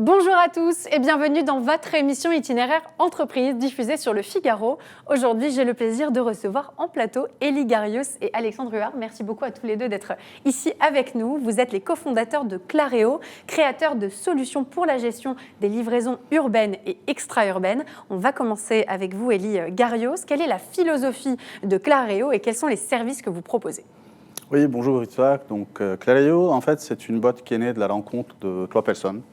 Bonjour à tous et bienvenue dans votre émission Itinéraire Entreprise diffusée sur Le Figaro. Aujourd'hui, j'ai le plaisir de recevoir en plateau Élie Garios et Alexandre Huard. Merci beaucoup à tous les deux d'être ici avec nous. Vous êtes les cofondateurs de Clareo, créateurs de solutions pour la gestion des livraisons urbaines et extra-urbaines. On va commencer avec vous, Élie Garios. Quelle est la philosophie de Clareo et quels sont les services que vous proposez ? Oui, bonjour Isaac. Donc Clareo, en fait, c'est une boîte qui est née de la rencontre de trois personnes.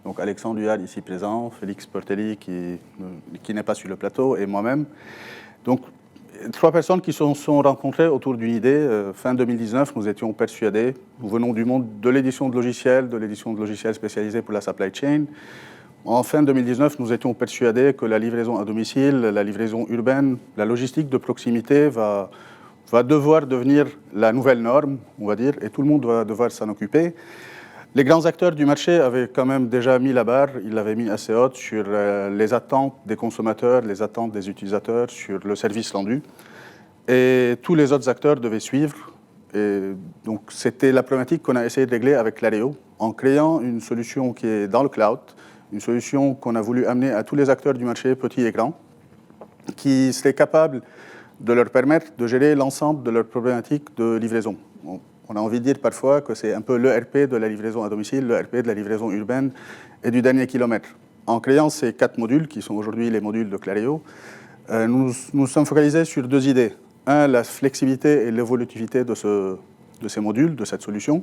Donc Alexandre Huard ici présent, Félix Portelli qui n'est pas sur le plateau et moi-même. Donc trois personnes qui se sont rencontrées autour d'une idée. Fin 2019, nous étions persuadés, nous venons du monde de l'édition de logiciels spécialisés pour la supply chain. En fin 2019, nous étions persuadés que la livraison à domicile, la livraison urbaine, la logistique de proximité va devoir devenir la nouvelle norme, on va dire, et tout le monde va devoir s'en occuper. Les grands acteurs du marché avaient quand même déjà mis la barre, ils l'avaient mis assez haute sur les attentes des consommateurs, les attentes des utilisateurs, sur le service rendu. Et tous les autres acteurs devaient suivre. Et donc c'était la problématique qu'on a essayé de régler avec Clareo, en créant une solution qui est dans le cloud, une solution qu'on a voulu amener à tous les acteurs du marché, petits et grands, qui serait capable de leur permettre de gérer l'ensemble de leurs problématiques de livraison. On a envie de dire parfois que c'est un peu l'ERP de la livraison à domicile, l'ERP de la livraison urbaine et du dernier kilomètre. En créant ces 4 modules, qui sont aujourd'hui les modules de Clareo, nous sommes focalisés sur 2 idées. Un, la flexibilité et l'évolutivité de ces modules, de cette solution.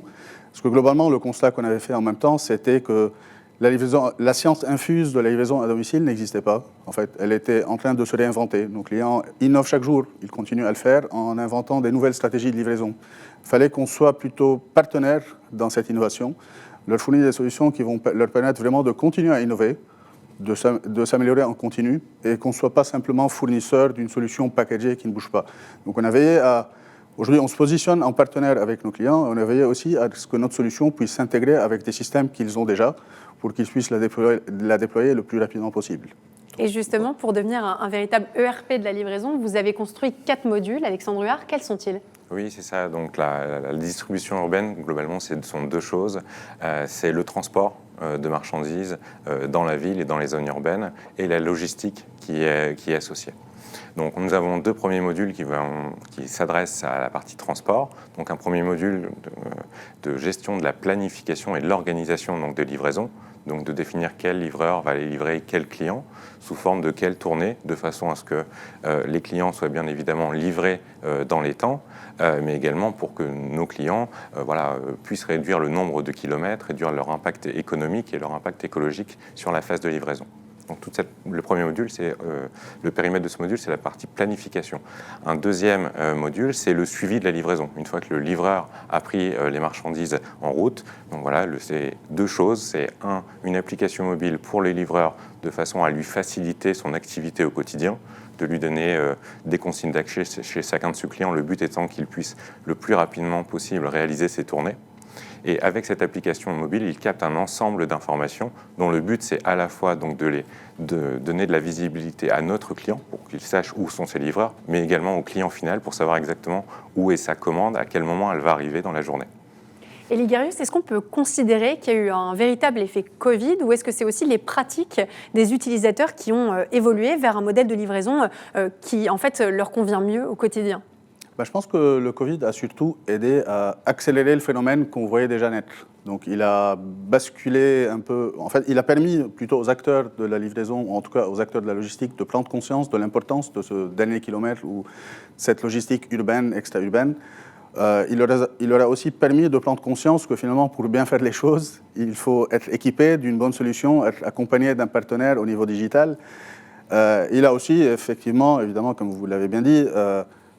Parce que globalement, le constat qu'on avait fait en même temps, c'était que la science infuse de la livraison à domicile n'existait pas. En fait, elle était en train de se réinventer. Nos clients innovent chaque jour. Ils continuent à le faire en inventant des nouvelles stratégies de livraison. Il fallait qu'on soit plutôt partenaire dans cette innovation, leur fournir des solutions qui vont leur permettre vraiment de continuer à innover, de s'améliorer en continu, et qu'on ne soit pas simplement fournisseur d'une solution packagée qui ne bouge pas. Donc on a veillé à... Aujourd'hui, on se positionne en partenaire avec nos clients. On a veillé aussi à ce que notre solution puisse s'intégrer avec des systèmes qu'ils ont déjà pour qu'ils puissent la déployer le plus rapidement possible. Et justement, pour devenir un véritable ERP de la livraison, vous avez construit 4 modules. Alexandre Huard, quels sont-ils ? Oui, c'est ça. Donc la distribution urbaine, globalement, ce sont 2 choses. C'est le transport de marchandises dans la ville et dans les zones urbaines et la logistique qui est associée. Donc nous avons 2 premiers modules qui s'adressent à la partie transport. Donc un premier module de gestion de la planification et de l'organisation donc, de livraison. Donc de définir quel livreur va aller livrer quel client, sous forme de quelle tournée, de façon à ce que les clients soient bien évidemment livrés dans les temps, mais également pour que nos clients puissent réduire le nombre de kilomètres, réduire leur impact économique et leur impact écologique sur la phase de livraison. Donc le premier module, le périmètre de ce module, c'est la partie planification. Un deuxième module, c'est le suivi de la livraison. Une fois que le livreur a pris les marchandises en route, donc voilà, c'est 2 choses. C'est une application mobile pour les livreurs de façon à lui faciliter son activité au quotidien, de lui donner des consignes d'accès chez chacun de ses clients, le but étant qu'il puisse le plus rapidement possible réaliser ses tournées. Et avec cette application mobile, il capte un ensemble d'informations dont le but, c'est à la fois donc de donner de la visibilité à notre client pour qu'il sache où sont ses livreurs, mais également au client final pour savoir exactement où est sa commande, à quel moment elle va arriver dans la journée. Élie Garios, est-ce qu'on peut considérer qu'il y a eu un véritable effet Covid ou est-ce que c'est aussi les pratiques des utilisateurs qui ont évolué vers un modèle de livraison qui, en fait, leur convient mieux au quotidien ? Je pense que le Covid a surtout aidé à accélérer le phénomène qu'on voyait déjà naître. Donc il a basculé un peu, en fait il a permis plutôt aux acteurs de la livraison, en tout cas aux acteurs de la logistique, de prendre conscience de l'importance de ce dernier kilomètre ou cette logistique urbaine, extra-urbaine. Il leur a aussi permis de prendre conscience que finalement pour bien faire les choses, il faut être équipé d'une bonne solution, être accompagné d'un partenaire au niveau digital. Il a aussi effectivement, évidemment, comme vous l'avez bien dit,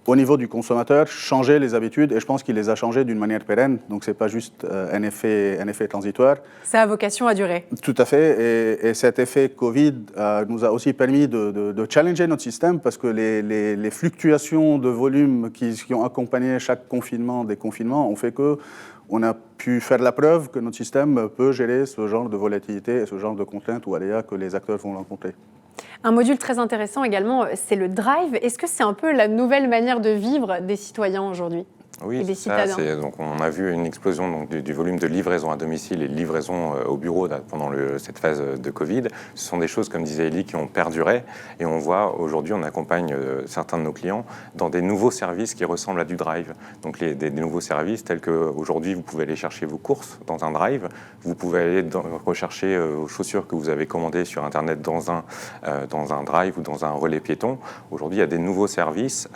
au niveau du consommateur, changer les habitudes, et je pense qu'il les a changées d'une manière pérenne, donc ce n'est pas juste un effet transitoire. Ça a vocation à durer. Tout à fait, et cet effet Covid nous a aussi permis de challenger notre système, parce que les fluctuations de volume qui ont accompagné chaque confinement, déconfinement, ont fait qu'on a pu faire la preuve que notre système peut gérer ce genre de volatilité et ce genre de contraintes ou aléas que les acteurs vont rencontrer. Un module très intéressant également, c'est le drive. Est-ce que c'est un peu la nouvelle manière de vivre des citoyens aujourd'hui ? Oui, et des c'est ça. citadins. Donc, on a vu une explosion donc, du volume de livraison à domicile et de livraison au bureau pendant cette phase de Covid. Ce sont des choses, comme disait Elie, qui ont perduré. Et on voit aujourd'hui, on accompagne certains de nos clients dans des nouveaux services qui ressemblent à du drive. Donc des nouveaux services tels qu'aujourd'hui, vous pouvez aller chercher vos courses dans un drive. Vous pouvez aller rechercher vos chaussures que vous avez commandées sur Internet dans un drive ou dans un relais piéton. Aujourd'hui, il y a des nouveaux services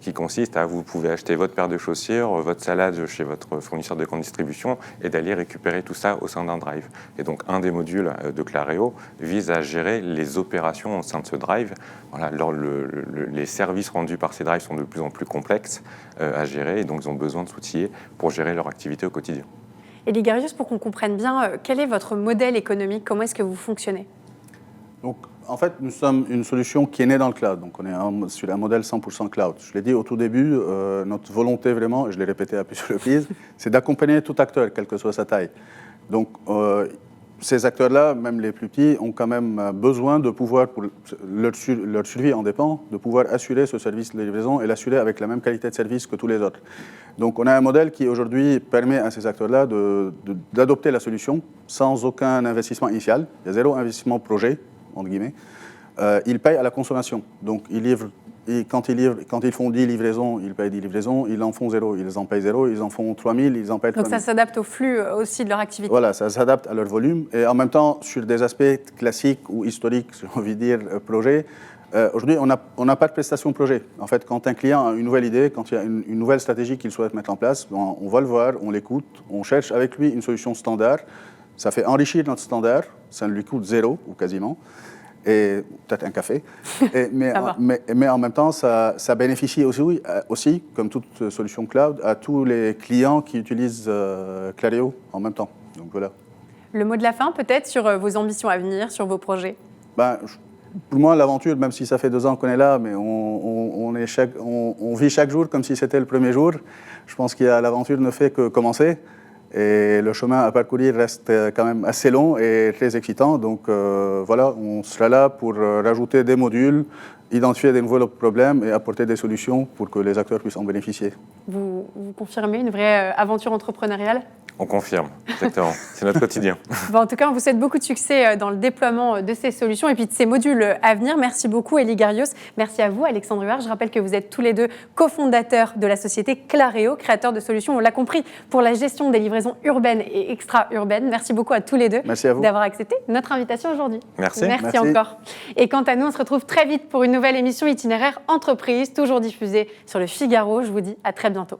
qui consistent à vous pouvez acheter votre paire de chaussures, votre salade chez votre fournisseur de grande distribution et d'aller récupérer tout ça au sein d'un drive. Et donc, un des modules de Clareo vise à gérer les opérations au sein de ce drive. Voilà, les services rendus par ces drives sont de plus en plus complexes à gérer et donc ils ont besoin de s'outiller pour gérer leur activité au quotidien. Et Ligarius, pour qu'on comprenne bien, quel est votre modèle économique? Comment est-ce que vous fonctionnez? Donc, en fait, nous sommes une solution qui est née dans le cloud. Donc, on est sur un modèle 100% cloud. Je l'ai dit au tout début, notre volonté vraiment, et je l'ai répété à plusieurs reprises, c'est d'accompagner tout acteur, quelle que soit sa taille. Donc, ces acteurs-là, même les plus petits, ont quand même besoin de pouvoir, pour leur survie en dépend, de pouvoir assurer ce service de livraison et l'assurer avec la même qualité de service que tous les autres. Donc on a un modèle qui aujourd'hui permet à ces acteurs-là d'adopter la solution sans aucun investissement initial. Il y a zéro investissement projet, entre guillemets. Ils payent à la consommation. Donc ils livrent. Et quand ils font 10 livraisons, ils payent 10 livraisons, ils en font 0, ils en payent 0, ils en font 3000, ils en payent 3000. Donc ça s'adapte au flux aussi de leur activité. Voilà, ça s'adapte à leur volume. Et en même temps, sur des aspects classiques ou historiques, j'ai envie de dire, projet, aujourd'hui, on n'a pas de prestation projet. En fait, quand un client a une nouvelle idée, quand il y a une nouvelle stratégie qu'il souhaite mettre en place, on va le voir, on l'écoute, on cherche avec lui une solution standard. Ça fait enrichir notre standard, ça ne lui coûte 0 ou quasiment. Et peut-être un café, mais en même temps, ça bénéficie aussi, comme toute solution cloud, à tous les clients qui utilisent Clareo en même temps. Donc voilà. Le mot de la fin, peut-être, sur vos ambitions à venir, sur vos projets? Pour moi, l'aventure, même si ça fait 2 ans qu'on est là, mais on vit chaque jour comme si c'était le premier jour. Je pense que l'aventure ne fait que commencer. Et le chemin à parcourir reste quand même assez long et très excitant. Donc voilà, on sera là pour rajouter des modules, identifier des nouveaux problèmes et apporter des solutions pour que les acteurs puissent en bénéficier. Vous confirmez une vraie aventure entrepreneuriale? On confirme, exactement. C'est notre quotidien. En tout cas, on vous souhaite beaucoup de succès dans le déploiement de ces solutions et puis de ces modules à venir. Merci beaucoup, Elie Garios. Merci à vous, Alexandre Huard. Je rappelle que vous êtes tous les deux cofondateurs de la société Clareo, créateur de solutions, on l'a compris, pour la gestion des livraisons urbaines et extra-urbaines. Merci beaucoup à tous les deux d'avoir accepté notre invitation aujourd'hui. Merci. Merci encore. Et quant à nous, on se retrouve très vite pour une nouvelle émission Itinéraire Entreprise, toujours diffusée sur le Figaro. Je vous dis à très bientôt.